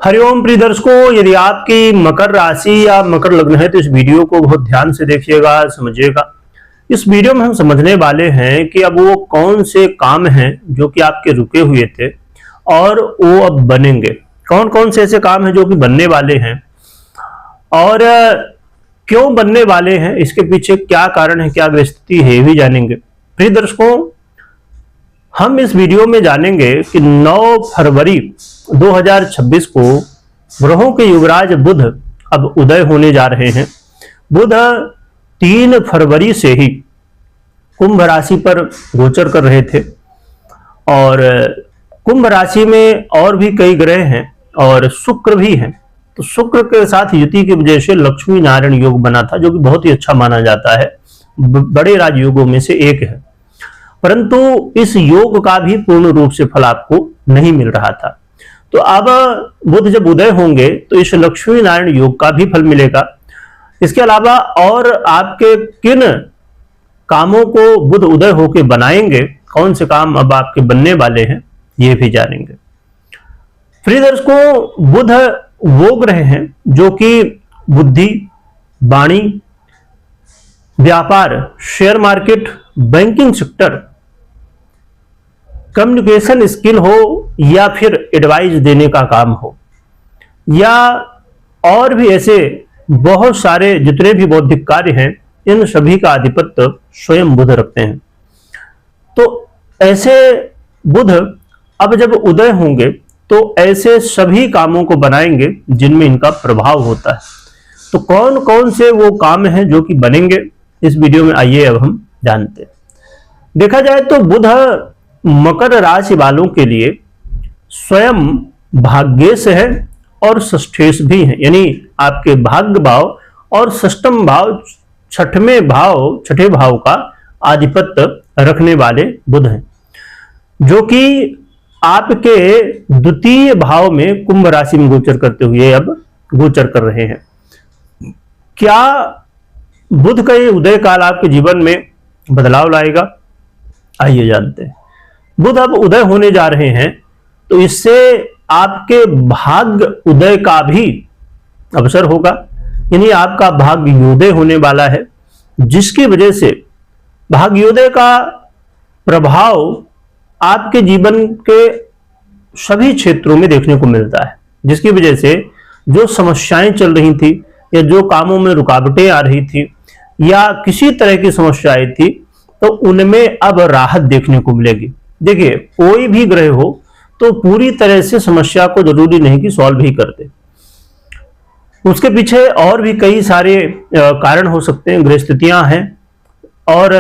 हरिओम प्रिय दर्शकों, यदि आपकी मकर राशि या मकर लग्न है तो इस वीडियो को बहुत ध्यान से देखिएगा, समझिएगा। इस वीडियो में हम समझने वाले हैं कि अब वो कौन से काम हैं जो कि आपके रुके हुए थे और वो अब बनेंगे। कौन कौन से ऐसे काम हैं जो कि बनने वाले हैं और क्यों बनने वाले हैं, इसके पीछे क्या कारण है, क्या ग्रस्थिति है, ये भी जानेंगे। प्रिय दर्शकों, हम इस वीडियो में जानेंगे कि 9 फरवरी 2026 को ग्रहों के युवराज बुध अब उदय होने जा रहे हैं। बुध 3 फरवरी से ही कुंभ राशि पर गोचर कर रहे थे और कुंभ राशि में और भी कई ग्रह हैं और शुक्र भी हैं। तो शुक्र के साथ युति की वजह से लक्ष्मी नारायण योग बना था, जो कि बहुत ही अच्छा माना जाता है, बड़े राजयोगों में से एक है। परंतु इस योग का भी पूर्ण रूप से फल आपको नहीं मिल रहा था। तो अब बुध जब उदय होंगे तो इस लक्ष्मी नारायण योग का भी फल मिलेगा। इसके अलावा और आपके किन कामों को बुध उदय होकर बनाएंगे, कौन से काम अब आपके बनने वाले हैं, ये भी जानेंगे। प्रिय दर्शकों, बुध वो ग्रह हैं जो कि बुद्धि, वाणी, व्यापार, share market, banking sector, communication skill हो या फिर एडवाइस देने का काम हो या और भी ऐसे बहुत सारे जितने भी बौद्धिक कार्य हैं, इन सभी का आधिपत्य स्वयं बुध रखते हैं। तो ऐसे बुध अब जब उदय होंगे तो ऐसे सभी कामों को बनाएंगे जिनमें इनका प्रभाव होता है। तो कौन कौन से वो काम हैं जो कि बनेंगे, इस वीडियो में आइए अब हम जानते हैं। देखा जाए तो बुध मकर राशि वालों के लिए स्वयं भाग्येश है और षष्ठेश भी है, यानी आपके भाग्य भाव और षष्ठम भाव, छठे भाव का आधिपत्य रखने वाले बुध हैं, जो कि आपके द्वितीय भाव में कुंभ राशि में गोचर करते हुए अब गोचर कर रहे हैं। क्या बुध का ये उदय काल आपके जीवन में बदलाव लाएगा, आइए जानते हैं। बुध अब उदय होने जा रहे हैं तो इससे आपके भाग्य उदय का भी अवसर होगा, यानी आपका भाग्योदय होने वाला है, जिसकी वजह से भाग्योदय का प्रभाव आपके जीवन के सभी क्षेत्रों में देखने को मिलता है, जिसकी वजह से जो समस्याएं चल रही थी या जो कामों में रुकावटें आ रही थी या किसी तरह की समस्याएं थी, तो उनमें अब राहत देखने को मिलेगी। देखिए, कोई भी ग्रह हो तो पूरी तरह से समस्या को जरूरी नहीं कि सॉल्व ही कर दे, उसके पीछे और भी कई सारे कारण हो सकते हैं, ग्रहस्थितियां हैं, और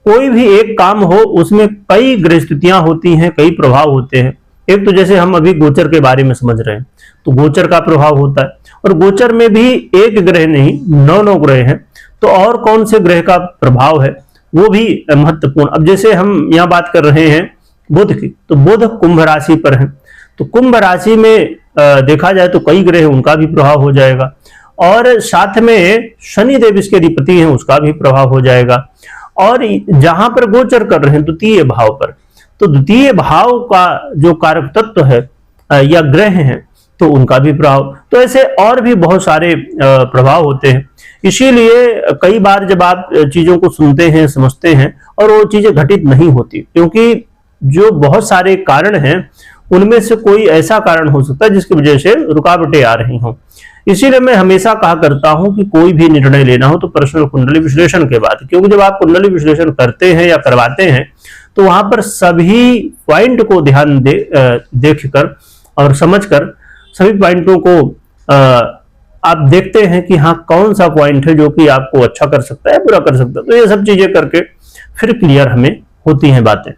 कोई भी एक काम हो उसमें कई ग्रहस्थितियां होती हैं, कई प्रभाव होते हैं। एक तो जैसे हम अभी गोचर के बारे में समझ रहे हैं, तो गोचर का प्रभाव होता है, और गोचर में भी एक ग्रह नहीं 9 ग्रह हैं, तो और कौन से ग्रह का प्रभाव है वो भी महत्वपूर्ण। अब जैसे हम यहाँ बात कर रहे हैं बुध की, तो बुध कुंभ राशि पर है, तो कुंभ राशि में देखा जाए तो कई ग्रह, उनका भी प्रभाव हो जाएगा, और साथ में शनि देव इसके अधिपति हैं, उसका भी प्रभाव हो जाएगा। और जहां पर गोचर कर रहे हैं द्वितीय भाव पर, तो द्वितीय भाव का जो कारक तत्व है या ग्रह हैं, तो उनका भी प्रभाव, तो ऐसे और भी बहुत सारे प्रभाव होते हैं। इसीलिए कई बार जब आप चीजों को सुनते हैं, समझते हैं, और वो चीजें घटित नहीं होती, क्योंकि जो बहुत सारे कारण हैं उनमें से कोई ऐसा कारण हो सकता है जिसकी वजह से रुकावटें आ रही हों। इसीलिए मैं हमेशा कहा करता हूं कि कोई भी निर्णय लेना हो तो पर्सनल कुंडली विश्लेषण के बाद, क्योंकि जब आप कुंडली विश्लेषण करते हैं या करवाते हैं तो वहां पर सभी पॉइंट को ध्यान देखकर और समझकर सभी पॉइंटों को आप देखते हैं कि हाँ कौन सा पॉइंट है जो कि आपको अच्छा कर सकता है, बुरा कर सकता है। तो ये सब चीजें करके फिर क्लियर हमें होती हैं बातें।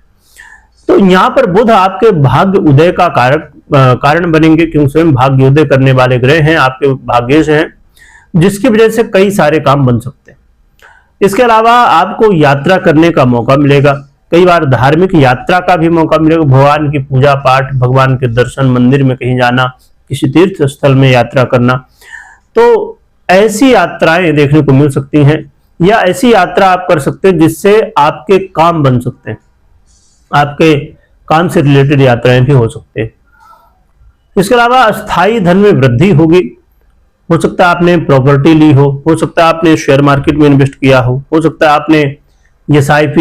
तो यहाँ पर बुध आपके भाग्य उदय का कारण बनेंगे, क्योंकि स्वयं भाग्योदय करने वाले ग्रह हैं, आपके भाग्य से हैं, जिसकी वजह से कई सारे काम बन सकते हैं। इसके अलावा आपको यात्रा करने का मौका मिलेगा, कई बार धार्मिक यात्रा का भी मौका मिलेगा, भगवान की पूजा पाठ, भगवान के दर्शन, मंदिर में कहीं जाना, किसी तीर्थ स्थल में यात्रा करना, तो ऐसी यात्राएं देखने को मिल सकती हैं, या ऐसी यात्रा आप कर सकते हैं जिससे आपके काम बन सकते हैं, आपके काम से रिलेटेड यात्राएं भी हो सकते हैं। इसके अलावा अस्थायी धन में वृद्धि होगी। हो सकता है आपने प्रॉपर्टी ली हो सकता है आपने शेयर मार्केट में इन्वेस्ट किया हो सकता है आपने SIP,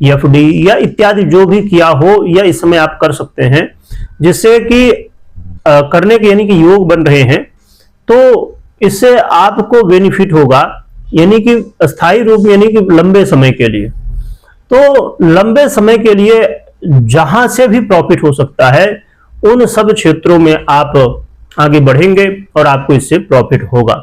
FD या इत्यादि जो भी किया हो, या इस समय आप कर सकते हैं, जिससे कि करने के यानी कि योग बन रहे हैं, तो इससे आपको बेनिफिट होगा, यानी कि अस्थायी रूप में, यानी कि लंबे समय के लिए। तो लंबे समय के लिए जहां से भी प्रॉफिट हो सकता है उन सब क्षेत्रों में आप आगे बढ़ेंगे और आपको इससे प्रॉफिट होगा।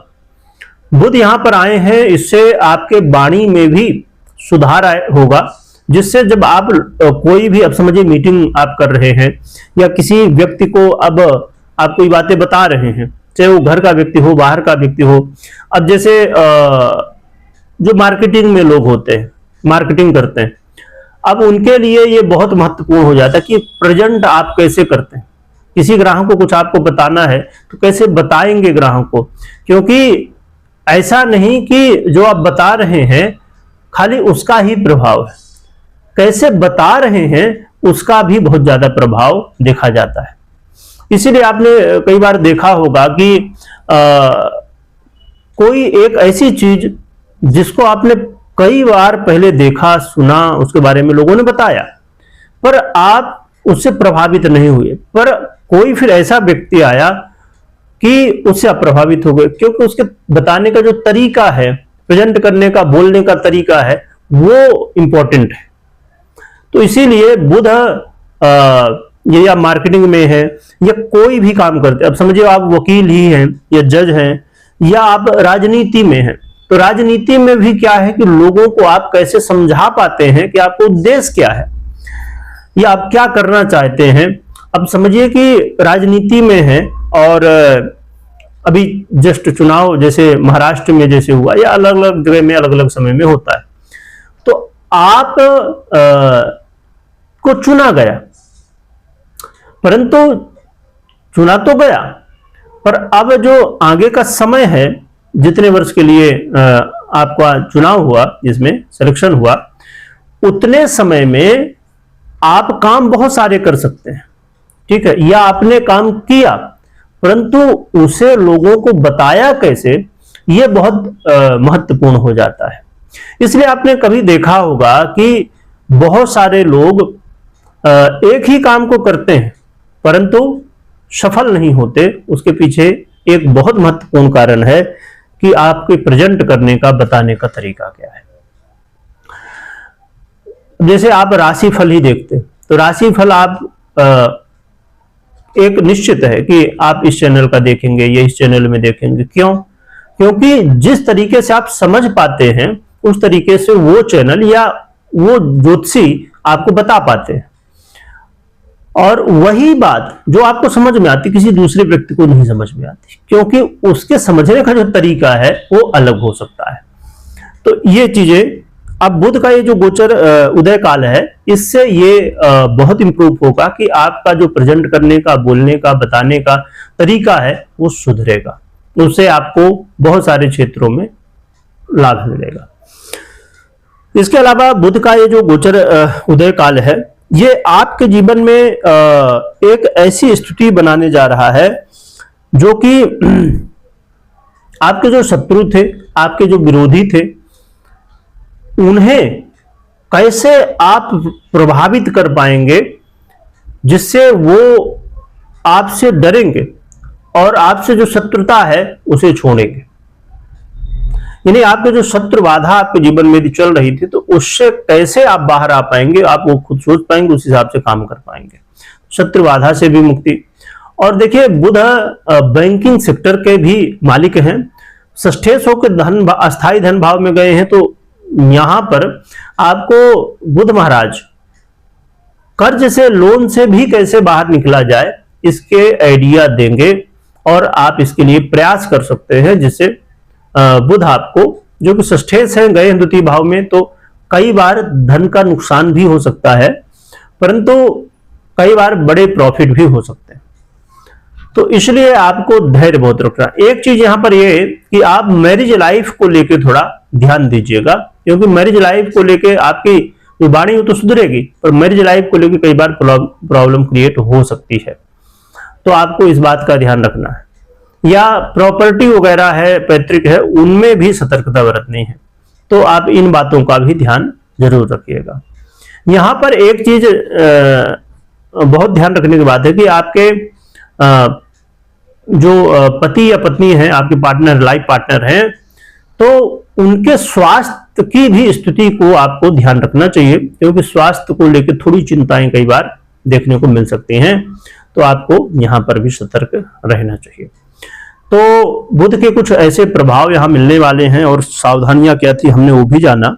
बुध यहां पर आए हैं, इससे आपके वाणी में भी सुधार होगा, जिससे जब आप कोई भी, अब समझिए मीटिंग आप कर रहे हैं या किसी व्यक्ति को अब आप कोई बातें बता रहे हैं, चाहे वो घर का व्यक्ति हो, बाहर का व्यक्ति हो। अब जैसे जो मार्केटिंग में लोग होते हैं, मार्केटिंग करते हैं, अब उनके लिए ये बहुत महत्वपूर्ण हो जाता है कि प्रेजेंट आप कैसे करते हैं। किसी ग्राहक को कुछ आपको बताना है तो कैसे बताएंगे ग्राहक को, क्योंकि ऐसा नहीं कि जो आप बता रहे हैं खाली उसका ही प्रभाव है, कैसे बता रहे हैं उसका भी बहुत ज्यादा प्रभाव देखा जाता है। इसीलिए आपने कई बार देखा होगा कि कोई एक ऐसी चीज जिसको आपने कई बार पहले देखा, सुना, उसके बारे में लोगों ने बताया, पर आप उससे प्रभावित नहीं हुए, पर कोई फिर ऐसा व्यक्ति आया कि उससे आप प्रभावित हो गए, क्योंकि उसके बताने का जो तरीका है, प्रेजेंट करने का, बोलने का तरीका है, वो इंपॉर्टेंट है। तो इसीलिए बुध ये या मार्केटिंग में है या कोई भी काम करते हैं, अब समझिए आप वकील ही हैं या जज हैं या आप राजनीति में हैं, तो राजनीति में भी क्या है कि लोगों को आप कैसे समझा पाते हैं कि आपका उद्देश्य क्या है या आप क्या करना चाहते हैं। अब समझिए कि राजनीति में है और अभी जस्ट चुनाव जैसे महाराष्ट्र में जैसे हुआ या अलग अलग जगह में अलग अलग समय में होता है, तो आप को चुना गया, परंतु चुना तो गया, पर अब जो आगे का समय है, जितने वर्ष के लिए आपका चुनाव हुआ, जिसमें सिलेक्शन हुआ, उतने समय में आप काम बहुत सारे कर सकते हैं, ठीक है, या आपने काम किया, परंतु उसे लोगों को बताया कैसे, यह बहुत महत्वपूर्ण हो जाता है। इसलिए आपने कभी देखा होगा कि बहुत सारे लोग एक ही काम को करते हैं परंतु सफल नहीं होते। उसके पीछे एक बहुत महत्वपूर्ण कारण है कि आपके प्रेजेंट करने का, बताने का तरीका क्या है। जैसे आप राशिफल ही देखते, तो राशिफल आप एक निश्चित है कि आप इस चैनल का देखेंगे या इस चैनल में देखेंगे। क्यों? क्योंकि जिस तरीके से आप समझ पाते हैं उस तरीके से वो चैनल या वो ज्योतिषी आपको बता पाते हैं, और वही बात जो आपको समझ में आती किसी दूसरे व्यक्ति को नहीं समझ में आती, क्योंकि उसके समझने का जो तरीका है वो अलग हो सकता है। तो ये चीजें, अब बुध का ये जो गोचर उदय काल है, इससे ये बहुत इंप्रूव होगा कि आपका जो प्रेजेंट करने का, बोलने का, बताने का तरीका है वो सुधरेगा, उससे आपको बहुत सारे क्षेत्रों में लाभ मिलेगा। इसके अलावा बुध का ये जो गोचर उदय काल है, ये आपके जीवन में एक ऐसी स्थिति बनाने जा रहा है जो कि आपके जो शत्रु थे, आपके जो विरोधी थे, उन्हें कैसे आप प्रभावित कर पाएंगे जिससे वो आपसे डरेंगे और आपसे जो शत्रुता है उसे छोड़ेंगे। यानी आपके जो शत्रु बाधा आपके जीवन में चल रही थी, तो उससे कैसे आप बाहर आ पाएंगे, आप वो खुद सोच पाएंगे, उस हिसाब से काम कर पाएंगे। शत्रु बाधा से भी मुक्ति। और देखिए, बुध बैंकिंग सेक्टर के भी मालिक हैं, षष्ठेश होकर धन, अस्थायी धन भाव में गए हैं, तो यहां पर आपको बुध महाराज कर्ज से, लोन से भी कैसे बाहर निकला जाए इसके आइडिया देंगे, और आप इसके लिए प्रयास कर सकते हैं, जिससे बुध आपको, जो कि षष्ठेश है, गए द्वितीय भाव में, तो कई बार धन का नुकसान भी हो सकता है, परंतु कई बार बड़े प्रॉफिट भी हो सकते हैं। तो इसलिए आपको धैर्य बहुत रखना। एक चीज यहां पर ये कि आप मैरिज लाइफ को लेके थोड़ा ध्यान दीजिएगा, क्योंकि मैरिज लाइफ को लेके आपकी जो वाणी हो तो सुधरेगी, पर मैरिज लाइफ को लेके कई बार प्रॉब्लम क्रिएट हो सकती है। तो आपको इस बात का ध्यान रखना है। या प्रॉपर्टी वगैरह है, पैतृक है, उनमें भी सतर्कता बरतनी है। तो आप इन बातों का भी ध्यान जरूर रखिएगा। यहां पर एक चीज बहुत ध्यान रखने की बात है कि आपके जो पति या पत्नी है, आपके पार्टनर, लाइफ पार्टनर हैं, तो उनके स्वास्थ्य की भी स्थिति को आपको ध्यान रखना चाहिए, क्योंकि स्वास्थ्य को लेकर थोड़ी चिंताएं कई बार देखने को मिल सकती हैं। तो आपको यहां पर भी सतर्क रहना चाहिए। तो बुध के कुछ ऐसे प्रभाव यहां मिलने वाले हैं और सावधानियां क्या थी हमने वो भी जाना।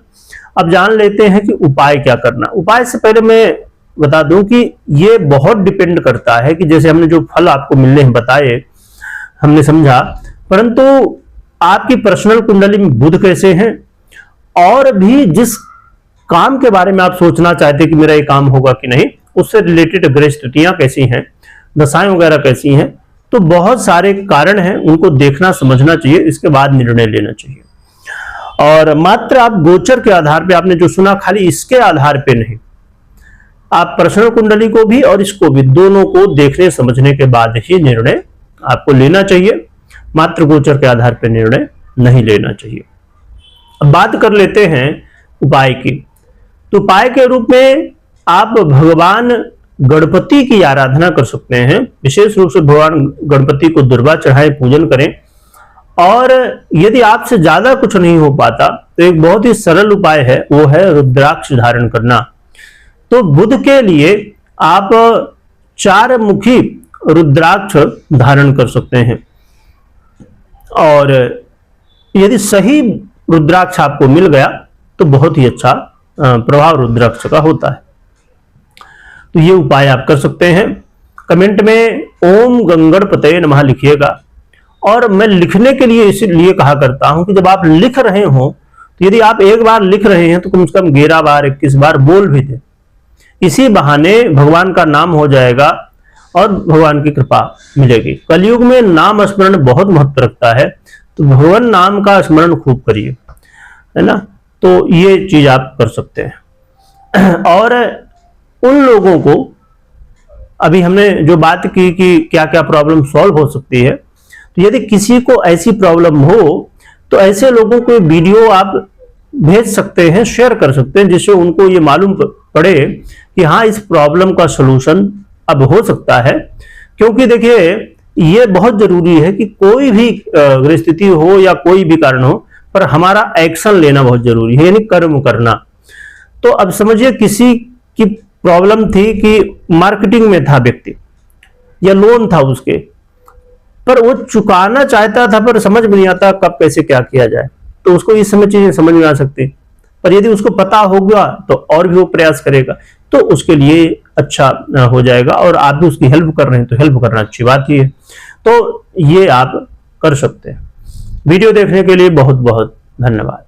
अब जान लेते हैं कि उपाय क्या करना। उपाय से पहले मैं बता दूं कि ये बहुत डिपेंड करता है कि जैसे हमने जो फल आपको मिलने हैं बताए, हमने समझा, परंतु आपकी पर्सनल कुंडली में बुध कैसे हैं और भी जिस काम के बारे में आप सोचना चाहते हैं कि मेरा ये काम होगा कि नहीं, उससे रिलेटेड ग्रह स्थितियां कैसी हैं, दशाएं वगैरह कैसी हैं, तो बहुत सारे कारण हैं, उनको देखना समझना चाहिए, इसके बाद निर्णय लेना चाहिए। और मात्र आप गोचर के आधार पे, आपने जो सुना खाली इसके आधार पे नहीं, आप पर्सनल कुंडली को भी और इसको भी, दोनों को देखने समझने के बाद ही निर्णय आपको लेना चाहिए। मात्र गोचर के आधार पर निर्णय नहीं लेना चाहिए। अब बात कर लेते हैं उपाय की। तो उपाय के रूप में आप भगवान गणपति की आराधना कर सकते हैं। विशेष रूप से भगवान गणपति को दुर्वा चढ़ाएं, पूजन करें। और यदि आपसे ज्यादा कुछ नहीं हो पाता तो एक बहुत ही सरल उपाय है, वो है रुद्राक्ष धारण करना। तो बुध के लिए आप 4 मुखी रुद्राक्ष धारण कर सकते हैं। और यदि सही रुद्राक्ष आपको मिल गया तो बहुत ही अच्छा प्रभाव रुद्राक्ष का होता है। तो ये उपाय आप कर सकते हैं। कमेंट में ओम गंगणपतये नमः लिखिएगा। और मैं लिखने के लिए इसलिए कहा करता हूं कि जब आप लिख रहे हो, तो यदि आप एक बार लिख रहे हैं तो कम से कम 11 बार 21 बार बोल भी दें। इसी बहाने भगवान का नाम हो जाएगा और भगवान की कृपा मिलेगी। कलयुग में नाम स्मरण बहुत महत्व रखता है, तो भगवान नाम का स्मरण खूब करिए, है ना। तो ये चीज आप कर सकते हैं। और उन लोगों को, अभी हमने जो बात की कि क्या क्या प्रॉब्लम सॉल्व हो सकती है, तो यदि किसी को ऐसी प्रॉब्लम हो तो ऐसे लोगों को वीडियो आप भेज सकते हैं, शेयर कर सकते हैं, जिससे उनको ये मालूम पड़े कि हाँ, इस प्रॉब्लम का सलूशन अब हो सकता है। क्योंकि देखिए, ये बहुत जरूरी है कि कोई भी परिस्थिति हो या कोई भी कारण हो, पर हमारा एक्शन लेना बहुत जरूरी है, यानी कर्म करना। तो अब समझिए, किसी की प्रॉब्लम थी कि मार्केटिंग में था व्यक्ति, या लोन था उसके, पर वो चुकाना चाहता था, पर समझ में नहीं आता कब कैसे क्या किया जाए। तो उसको इस समय चीजें समझ में आ सकती, पर यदि उसको पता होगा तो और भी वो प्रयास करेगा, तो उसके लिए अच्छा हो जाएगा। और आप भी उसकी हेल्प कर रहे हैं तो हेल्प करना अच्छी बात ही है। तो ये आप कर सकते हैं। वीडियो देखने के लिए बहुत बहुत धन्यवाद।